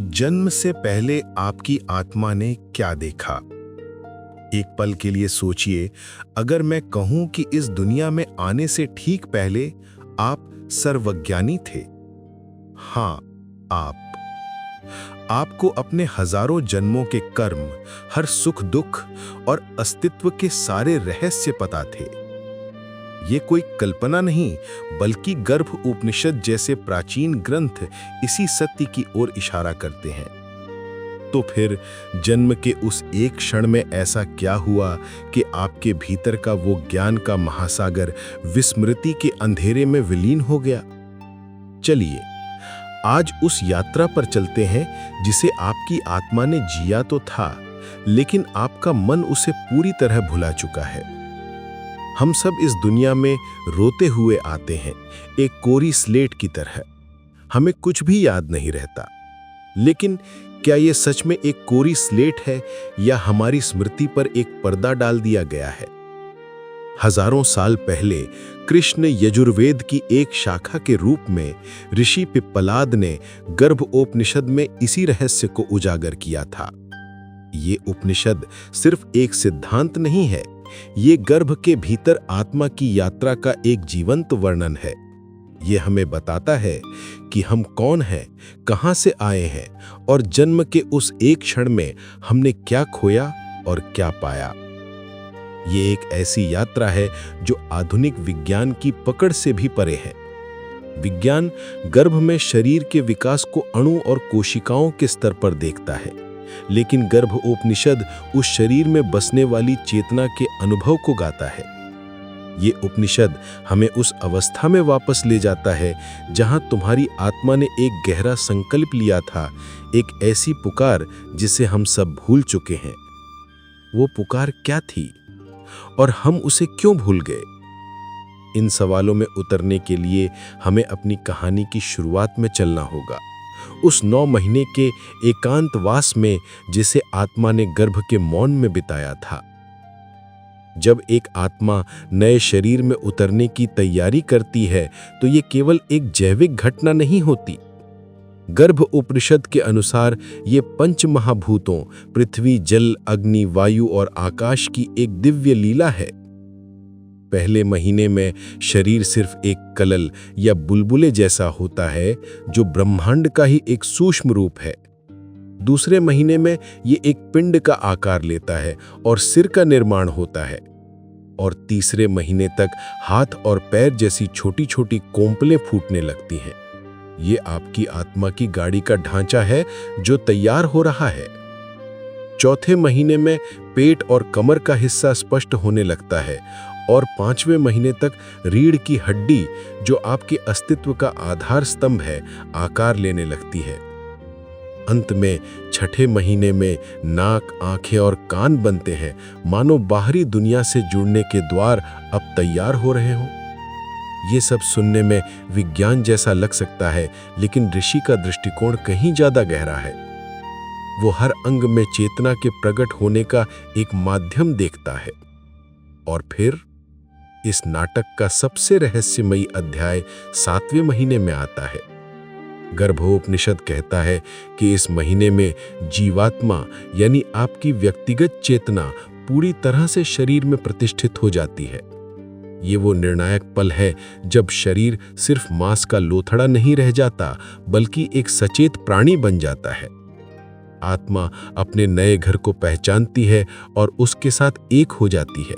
जन्म से पहले आपकी आत्मा ने क्या देखा? एक पल के लिए सोचिए, अगर मैं कहूं कि इस दुनिया में आने से ठीक पहले आप सर्वज्ञानी थे। हाँ, आपको अपने हजारों जन्मों के कर्म, हर सुख दुख और अस्तित्व के सारे रहस्य पता थे। ये कोई कल्पना नहीं, बल्कि गर्भ उपनिषद जैसे प्राचीन ग्रंथ इसी सत्य की ओर इशारा करते हैं। तो फिर जन्म के उस एक क्षण में ऐसा क्या हुआ कि आपके भीतर का वो ज्ञान का महासागर विस्मृति के अंधेरे में विलीन हो गया? चलिए आज उस यात्रा पर चलते हैं जिसे आपकी आत्मा ने जिया तो था, लेकिन आपका मन उसे पूरी तरह भुला चुका है। हम सब इस दुनिया में रोते हुए आते हैं, एक कोरी स्लेट की तरह। हमें कुछ भी याद नहीं रहता। लेकिन क्या यह सच में एक कोरी स्लेट है, या हमारी स्मृति पर एक पर्दा डाल दिया गया है? हजारों साल पहले कृष्ण यजुर्वेद की एक शाखा के रूप में ऋषि पिप्पलाद ने गर्भोपनिषद में इसी रहस्य को उजागर किया था। ये उपनिषद सिर्फ एक सिद्धांत नहीं है, ये गर्भ के भीतर आत्मा की यात्रा का एक जीवंत वर्णन है। ये हमें बताता है कि हम कौन हैं, कहां से आए हैं और जन्म के उस एक क्षण में हमने क्या खोया और क्या पाया। ये एक ऐसी यात्रा है जो आधुनिक विज्ञान की पकड़ से भी परे है। विज्ञान गर्भ में शरीर के विकास को अणु और कोशिकाओं के स्तर पर देखता है, लेकिन गर्भोपनिषद उस शरीर में बसने वाली चेतना के अनुभव को गाता है। ये उपनिषद हमें उस अवस्था में वापस ले जाता है जहां तुम्हारी आत्मा ने एक गहरा संकल्प लिया था, एक ऐसी पुकार जिसे हम सब भूल चुके हैं। वो पुकार क्या थी और हम उसे क्यों भूल गए? इन सवालों में उतरने के लिए हमें अपनी कहानी की शुरुआत में चलना होगा, उस 9 महीने के एकांतवास में जिसे आत्मा ने गर्भ के मौन में बिताया था। जब एक आत्मा नए शरीर में उतरने की तैयारी करती है तो ये केवल एक जैविक घटना नहीं होती। गर्भ उपनिषद के अनुसार ये 5 महाभूतों पृथ्वी, जल, अग्नि, वायु और आकाश की एक दिव्य लीला है। पहले महीने में शरीर सिर्फ एक कलल या बुलबुले जैसा होता है, जो ब्रह्मांड का ही एक सूक्ष्म रूप है। दूसरे महीने में ये एक पिंड का आकार लेता है और सिर का निर्माण होता है। और तीसरे महीने तक हाथ और पैर जैसी छोटी छोटी कोंपलें फूटने लगती हैं। ये आपकी आत्मा की गाड़ी का ढांचा है जो तैयार हो रहा है। चौथे महीने में पेट और कमर का हिस्सा स्पष्ट होने लगता है और 5वें महीने तक रीढ़ की हड्डी, जो आपके अस्तित्व का आधार स्तंभ है, आकार लेने लगती है। अंत में 6ठे महीने में नाक, आंखें और कान बनते हैं, मानो बाहरी दुनिया से जुड़ने के द्वार अब तैयार हो रहे हों। ये सब सुनने में विज्ञान जैसा लग सकता है, लेकिन ऋषि का दृष्टिकोण कहीं ज्यादा गहरा है। वो हर अंग में चेतना के प्रकट होने का एक माध्यम देखता है। और फिर इस नाटक का सबसे रहस्यमयी अध्याय 7वें महीने में आता है। गर्भोपनिषद कहता है कि इस महीने में जीवात्मा यानी आपकी व्यक्तिगत चेतना पूरी तरह से शरीर में प्रतिष्ठित हो जाती है। ये वो निर्णायक पल है जब शरीर सिर्फ मांस का लोथड़ा नहीं रह जाता, बल्कि एक सचेत प्राणी बन जाता है। आत्मा अपने नए घर को पहचानती है और उसके साथ एक हो जाती है।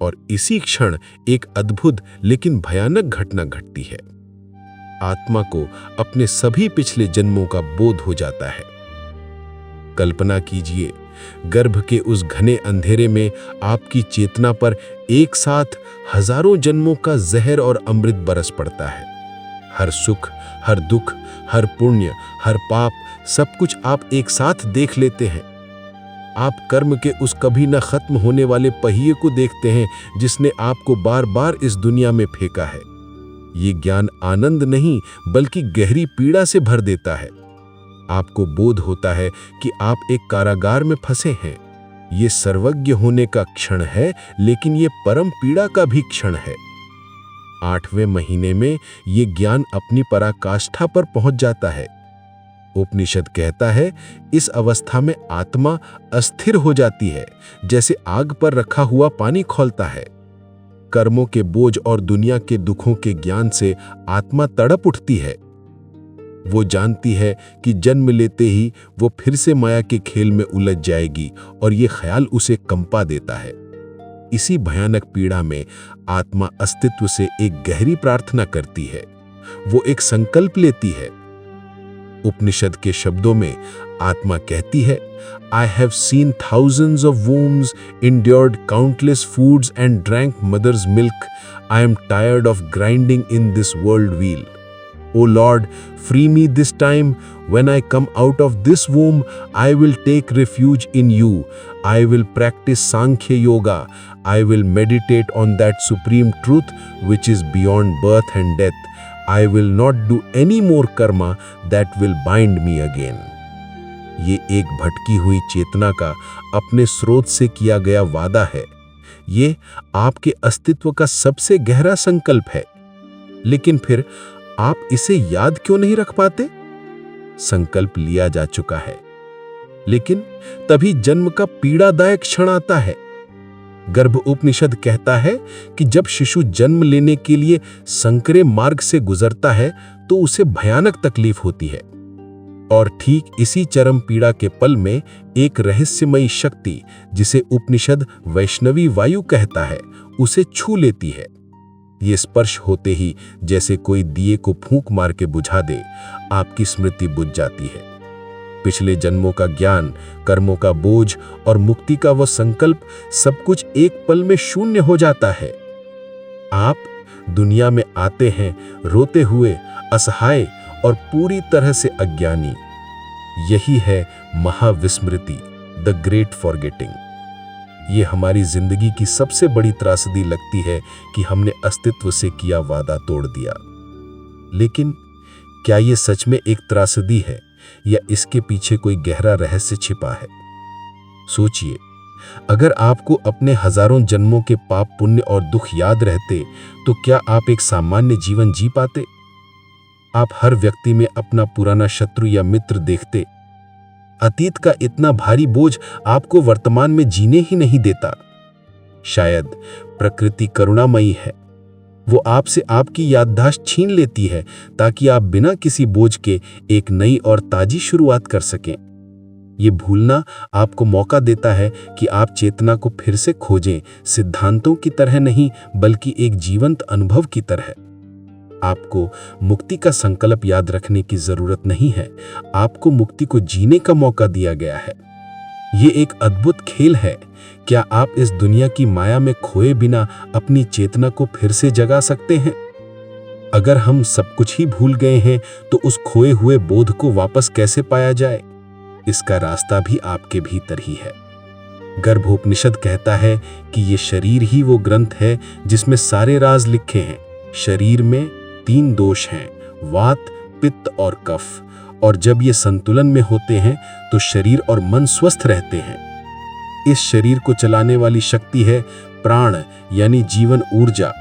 और इसी क्षण एक अद्भुत लेकिन भयानक घटना घटती है। आत्मा को अपने सभी पिछले जन्मों का बोध हो जाता है। कल्पना कीजिए, गर्भ के उस घने अंधेरे में आपकी चेतना पर एक साथ हजारों जन्मों का जहर और अमृत बरस पड़ता है। हर सुख, हर दुख, हर पुण्य, हर पाप, सब कुछ आप एक साथ देख लेते हैं। आप कर्म के उस कभी न खत्म होने वाले पहिए को देखते हैं जिसने आपको बार बार इस दुनिया में फेंका है। ये ज्ञान आनंद नहीं, बल्कि गहरी पीड़ा से भर देता है। आपको बोध होता है कि आप एक कारागार में फंसे हैं। ये सर्वज्ञ होने का क्षण है, लेकिन ये परम पीड़ा का भी क्षण है। 8वें महीने में ये ज्ञान अपनी पराकाष्ठा पर पहुंच जाता है। उपनिषद कहता है, इस अवस्था में आत्मा अस्थिर हो जाती है, जैसे आग पर रखा हुआ पानी खौलता है। कर्मों के बोझ और दुनिया के दुखों के ज्ञान से आत्मा तड़प उठती है। वो जानती है कि जन्म लेते ही वो फिर से माया के खेल में उलझ जाएगी और ये ख्याल उसे कंपा देता है। इसी भयानक पीड़ा में आत्मा अस्तित्व से एक गहरी प्रार्थना करती है। वो एक संकल्प लेती है। उपनिषद के शब्दों में आत्मा कहती है, I have seen thousands of wombs, endured countless foods and drank mother's milk. I am tired of grinding in this world wheel. O Lord, free me this time. When I come out of this womb, I will take refuge in you. I will practice Sankhya Yoga. I will meditate on that supreme truth which is beyond birth and death. I will not do any more karma that will bind me again. ये एक भटकी हुई चेतना का अपने स्रोत से किया गया वादा है। ये आपके अस्तित्व का सबसे गहरा संकल्प है। लेकिन फिर आप इसे याद क्यों नहीं रख पाते? संकल्प लिया जा चुका है, लेकिन तभी जन्म का पीड़ादायक क्षण आता है। गर्भ उपनिषद कहता है कि जब शिशु जन्म लेने के लिए संकरे मार्ग से गुजरता है तो उसे भयानक तकलीफ होती है। और ठीक इसी चरम पीड़ा के पल में एक रहस्यमयी शक्ति, जिसे उपनिषद वैष्णवी वायु कहता है, उसे छू लेती है। ये स्पर्श होते ही जैसे कोई दिए को फूंक मार के बुझा दे, आपकी स्मृति बुझ जाती है। पिछले जन्मों का ज्ञान, कर्मों का बोझ और मुक्ति का वह संकल्प, सब कुछ एक पल में शून्य हो जाता है। आप दुनिया में आते हैं रोते हुए, असहाय और पूरी तरह से अज्ञानी। यही है महाविस्मृति, द ग्रेट फॉरगेटिंग। ये हमारी जिंदगी की सबसे बड़ी त्रासदी लगती है कि हमने अस्तित्व से किया वादा तोड़ दिया। लेकिन क्या ये सच में एक त्रासदी है या इसके पीछे कोई गहरा रहस्य छिपा है? सोचिए, अगर आपको अपने हजारों जन्मों के पाप, पुण्य और दुख याद रहते तो क्या आप एक सामान्य जीवन जी पाते? आप हर व्यक्ति में अपना पुराना शत्रु या मित्र देखते। अतीत का इतना भारी बोझ आपको वर्तमान में जीने ही नहीं देता। शायद प्रकृति करुणामयी है। वो आपसे आपकी याददाश्त छीन लेती है ताकि आप बिना किसी बोझ के एक नई और ताजी शुरुआत कर सकें। ये भूलना आपको मौका देता है कि आप चेतना को फिर से खोजें, सिद्धांतों की तरह नहीं बल्कि एक जीवंत अनुभव की तरह। आपको मुक्ति का संकल्प याद रखने की जरूरत नहीं है, आपको मुक्ति को जीने का मौका दिया गया है। ये एक अद्भुत खेल है। क्या आप इस दुनिया की माया में खोए बिना अपनी चेतना को फिर से जगा सकते हैं? अगर हम सब कुछ ही भूल गए हैं तो उस खोए हुए बोध को वापस कैसे पाया जाए? इसका रास्ता भी आपके भीतर ही है। गर्भोपनिषद कहता है कि ये शरीर ही वो ग्रंथ है जिसमें सारे राज लिखे हैं। शरीर में 3 दोष हैं, वात, पित्त और कफ, और जब ये संतुलन में होते हैं तो शरीर और मन स्वस्थ रहते हैं। इस शरीर को चलाने वाली शक्ति है प्राण, यानी जीवन ऊर्जा।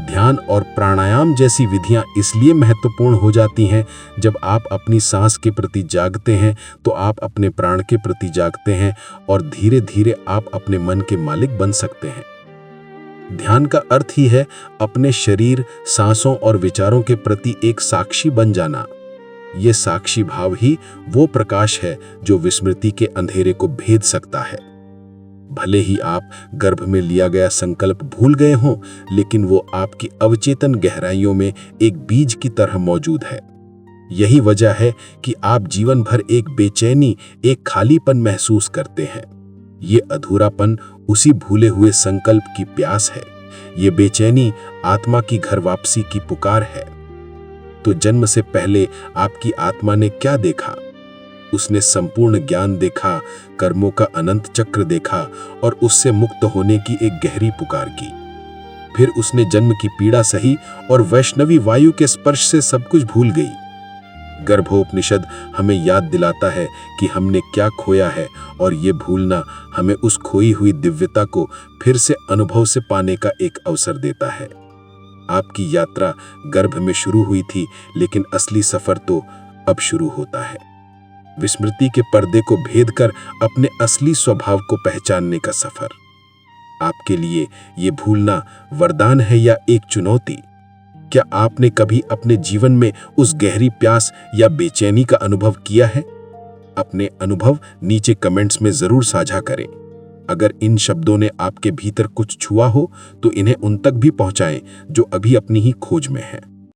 ध्यान और प्राणायाम जैसी विधियां इसलिए महत्वपूर्ण हो जाती हैं। जब आप अपनी सांस के प्रति जागते हैं तो आप अपने प्राण के प्रति जागते हैं और धीरे धीरे आप अपने मन के मालिक बन सकते हैं। ध्यान का अर्थ ही है अपने शरीर, सांसों और विचारों के प्रति एक साक्षी बन जाना। ये साक्षी भाव ही वो प्रकाश है जो विस्मृति के अंधेरे को भेद सकता है। भले ही आप गर्भ में लिया गया संकल्प भूल गए हों, लेकिन वो आपकी अवचेतन गहराइयों में एक बीज की तरह मौजूद है। यही वजह है कि आप जीवन भर एक बेचैनी, एक खालीपन महसूस करते हैं। ये अधूरापन उसी भूले हुए संकल्प की प्यास है। ये बेचैनी आत्मा की घर वापसी की पुकार है। तो जन्म से पहले आपकी आत्मा ने क्या देखा? उसने संपूर्ण ज्ञान देखा, कर्मों का अनंत चक्र देखा और उससे मुक्त होने की एक गहरी पुकार की। फिर उसने जन्म की पीड़ा सही और वैष्णवी वायु के स्पर्श से सब कुछ भूल गई। गर्भोपनिषद हमें याद दिलाता है कि हमने क्या खोया है, और ये भूलना हमें उस खोई हुई दिव्यता को फिर से अनुभव से पाने का एक अवसर देता है। आपकी यात्रा गर्भ में शुरू हुई थी, लेकिन असली सफर तो अब शुरू होता है। विस्मृति के पर्दे को भेद कर अपने असली स्वभाव को पहचानने का सफर। आपके लिए ये भूलना वरदान है या एक चुनौती? क्या आपने कभी अपने जीवन में उस गहरी प्यास या बेचैनी का अनुभव किया है? अपने अनुभव नीचे कमेंट्स में जरूर साझा करें। अगर इन शब्दों ने आपके भीतर कुछ छुआ हो तो इन्हें उन तक भी पहुंचाएं जो अभी अपनी ही खोज में हैं।